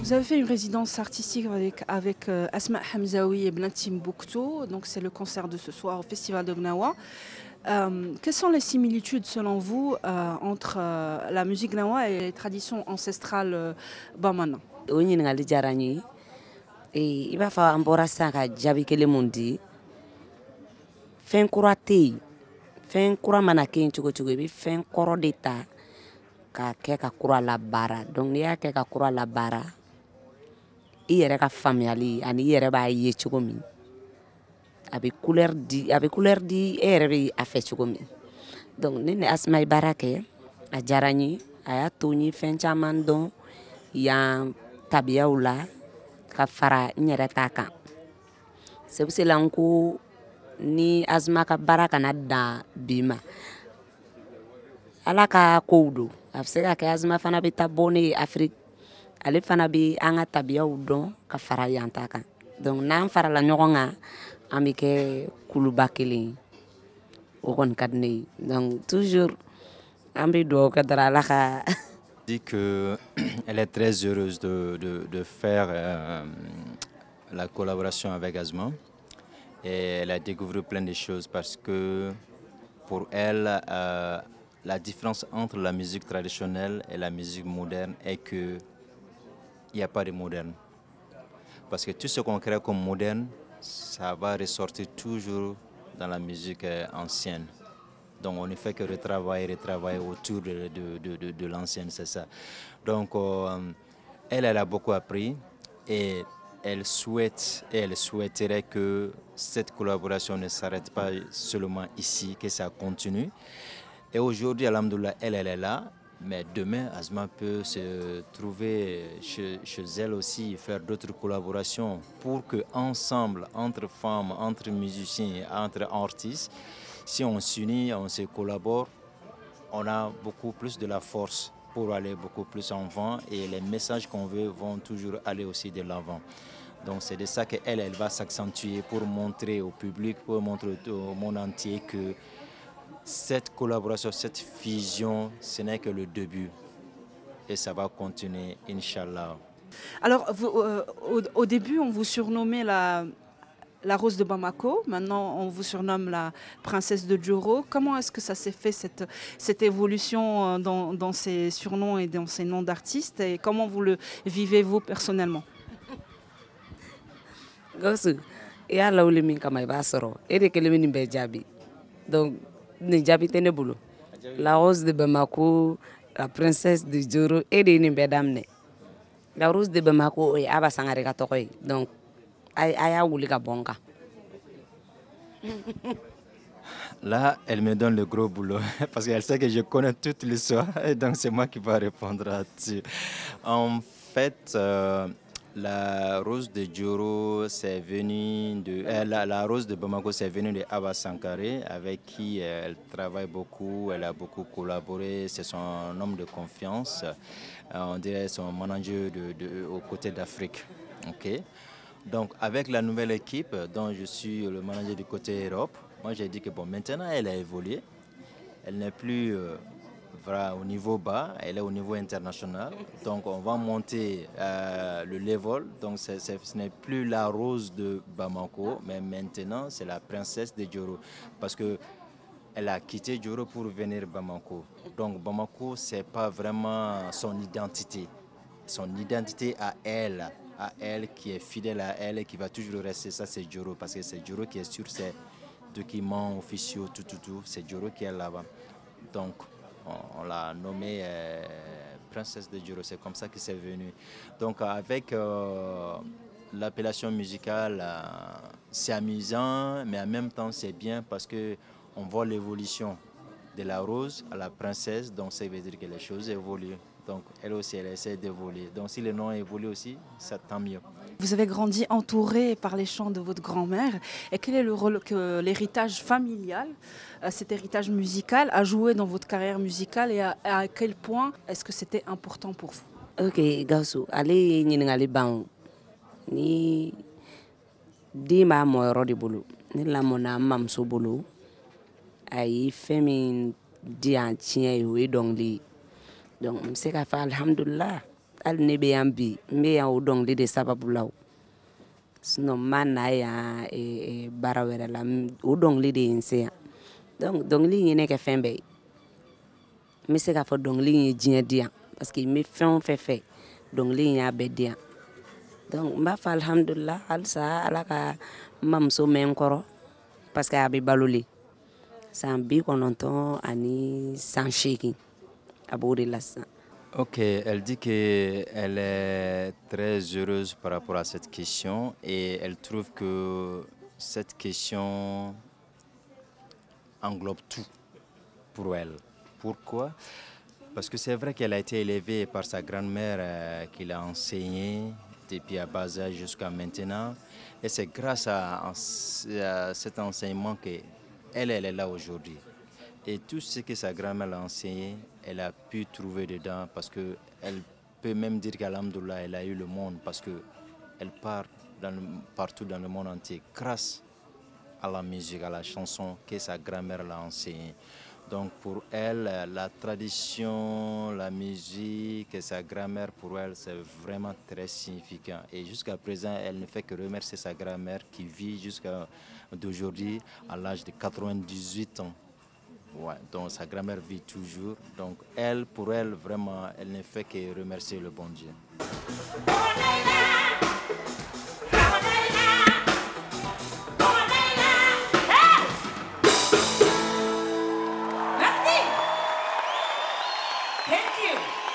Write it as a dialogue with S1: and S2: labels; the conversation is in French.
S1: Vous avez fait une résidence artistique avec Asma Hamzaoui et Blantim Bouktou, donc c'est le concert de ce soir au Festival de Gnawa. Quelles sont les similitudes selon vous entre la musique Gnawa et les traditions ancestrales bamana?
S2: O ɲininkali diyara n ye i b'a fɔ an bɔra sisan ka jaabi kelen mun di fɛn kura tɛ yen fɛn kura mana kɛ yen cogo cogo i bɛ fɛn kɔrɔ de ta ka kɛ ka kura labaara donc n'i y'a kɛ ka kura labaara i yɛrɛ ka faamuyali ani i yɛrɛ b'a ye cogo min a bɛ couleur di e yɛrɛ bɛ a fɛ cogo min donc ne ni Asma ye baara kɛ a diyara n ye a y'a to n ye fɛn caman dɔn yan tabiyaw la ka fara n yɛrɛ ta kan c'est pour cela n ko ni Asma ka baara kana dan bi ma ala ka kow don a bɛ se ka kɛ Asma fana bɛ taa bɔ ne ye Afrique ale fana bɛ an ka tabiyaw dɔn ka fara yan ta kan donc n'an farala ɲɔgɔn kan an bɛ kɛ kuluba kelen ye o kɔni ka di ne ye donc toujours an bɛ dugawu kɛ dɔrɔn ala ka
S3: dit qu'elle est très heureuse de faire la collaboration avec Asma et elle a découvert plein de choses parce que pour elle, la différence entre la musique traditionnelle et la musique moderne est qu'il n'y a pas de moderne. Parce que tout ce qu'on crée comme moderne, ça va ressortir toujours dans la musique ancienne. Donc on ne fait que retravailler autour de l'ancienne, c'est ça. Donc elle a beaucoup appris et elle souhaiterait que cette collaboration ne s'arrête pas seulement ici, que ça continue. Et aujourd'hui, alhamdoulilah, elle est là. Mais demain, Asma peut se trouver chez elle aussi, faire d'autres collaborations pour que ensemble, entre femmes, entre musiciens, entre artistes, si on s'unit, on se collabore, on a beaucoup plus de la force pour aller beaucoup plus en avant et les messages qu'on veut vont toujours aller aussi de l'avant. Donc c'est de ça qu'elle va s'accentuer pour montrer au public, pour montrer au monde entier que cette collaboration, cette fusion, ce n'est que le début et ça va continuer, Inch'Allah.
S1: Alors, au début, on vous surnommait la Rose de Bamako. Maintenant, on vous surnomme la Princesse de Djoro. Comment est-ce que ça s'est fait, cette évolution dans ces surnoms et dans ces noms d'artistes? Et comment vous le vivez, vous, personnellement?
S2: Gawusu i y'a lawuli min kama i b'a sɔrɔ e de kelen bɛ nin bɛɛ jaabi donc nin jaabi tɛ ne bolo la Rose de Bamako, la Princesse de Djoro e de ye nin bɛɛ daminɛ la Rose de Bamako o ye Aba Sangare ka tɔgɔ ye donc a y'a wuli ka bɔ n kan.
S3: Là, elle me donne le gros boulot parce qu'elle sait que je connais toute l'histoire et donc c'est moi qui vais répondre là-dessus. En fait, la Rose de Djoro, c'est venu de la Rose de Bamako, c'est venu de Aba Sankare, avec qui elle travaille beaucoup, elle a beaucoup collaboré, c'est son homme de confiance, on dirait son manager aux côtés d'Afrique. Okay. Donc avec la nouvelle équipe dont je suis le manager du côté Europe, moi j'ai dit que bon, maintenant elle a évolué, elle n'est plus au niveau bas, elle est au niveau international. Donc on va monter le level. Donc ce n'est plus la Rose de Bamako, mais maintenant c'est la Princesse de Djoro. Parce que elle a quitté Djoro pour venir à Bamako. Donc Bamako, c'est pas vraiment son identité. Son identité à elle qui est fidèle à elle et qui va toujours rester, ça c'est Djoro. Parce que c'est Djoro qui est sur ses documents officiaux, tout. C'est Djoro qui est là-bas. Donc on l'a nommée Princesse de Djoro, c'est comme ça que c'est venu. Donc avec l'appellation musicale, c'est amusant, mais en même temps c'est bien parce qu'on voit l'évolution de la rose à la princesse, donc ça veut dire que les choses évoluent. Donc elle aussi, elle essaie d'évoluer. Donc si le nom évolue aussi, ça tant mieux.
S1: Vous avez grandi entouré par les chants de votre grand-mère. Et quel est le rôle que l'héritage familial, cet héritage musical, a joué dans votre carrière musicale et à quel point est-ce que c'était important pour vous?
S2: Ok, Gawusu, ale ye ɲininkali ban ni den b'a mɔyɔrɔ de bolo ne lamɔna n mamuso bolo a ye fɛn min di yan tiɲɛ ye o ye dɔnkili ye donc n bɛ se k'a fɔ alhamdulillah hali ne bɛ yan bi n bɛ yan o dɔnkili de sababu la o sinon n ma na yan baara wɛrɛ la o dɔnkili de ye n se yan donc dɔnkili in ye ne kɛ fɛn bɛɛ ye n bɛ se k'a fɔ dɔnkili in ye diɲɛ di yan parce que n bɛ fɛn o fɛn fɛ dɔnkili in y'a bɛɛ di yan donc n b'a fɔ alhamdulila halisa ala ka n mamuso mɛn n kɔrɔ parce que a bɛ balo le san 90 ani san 8 a b'o de la sisan.
S3: Ok, elle dit qu'elle est très heureuse par rapport à cette question et elle trouve que cette question englobe tout pour elle. Pourquoi? Parce que c'est vrai qu'elle a été élevée par sa grand-mère qui l'a enseignée depuis à bas âge jusqu'à maintenant. Et c'est grâce à cet enseignement qu'elle est là aujourd'hui. Et tout ce que sa grand-mère l'a enseigné, elle a pu trouver dedans parce qu'elle peut même dire qu'Alhamdoulilah, elle a eu le monde parce qu'elle part partout dans le monde entier grâce à la musique, à la chanson que sa grand-mère l'a enseignée. Donc pour elle, la tradition, la musique et sa grand-mère, pour elle, c'est vraiment très significant. Et jusqu'à présent, elle ne fait que remercier sa grand-mère qui vit jusqu'à d'aujourd'hui à l'âge de 98 ans. Ouais, donc sa grand-mère vit toujours. Donc elle, pour elle, vraiment, elle ne fait que remercier le bon Dieu.
S4: Thank you.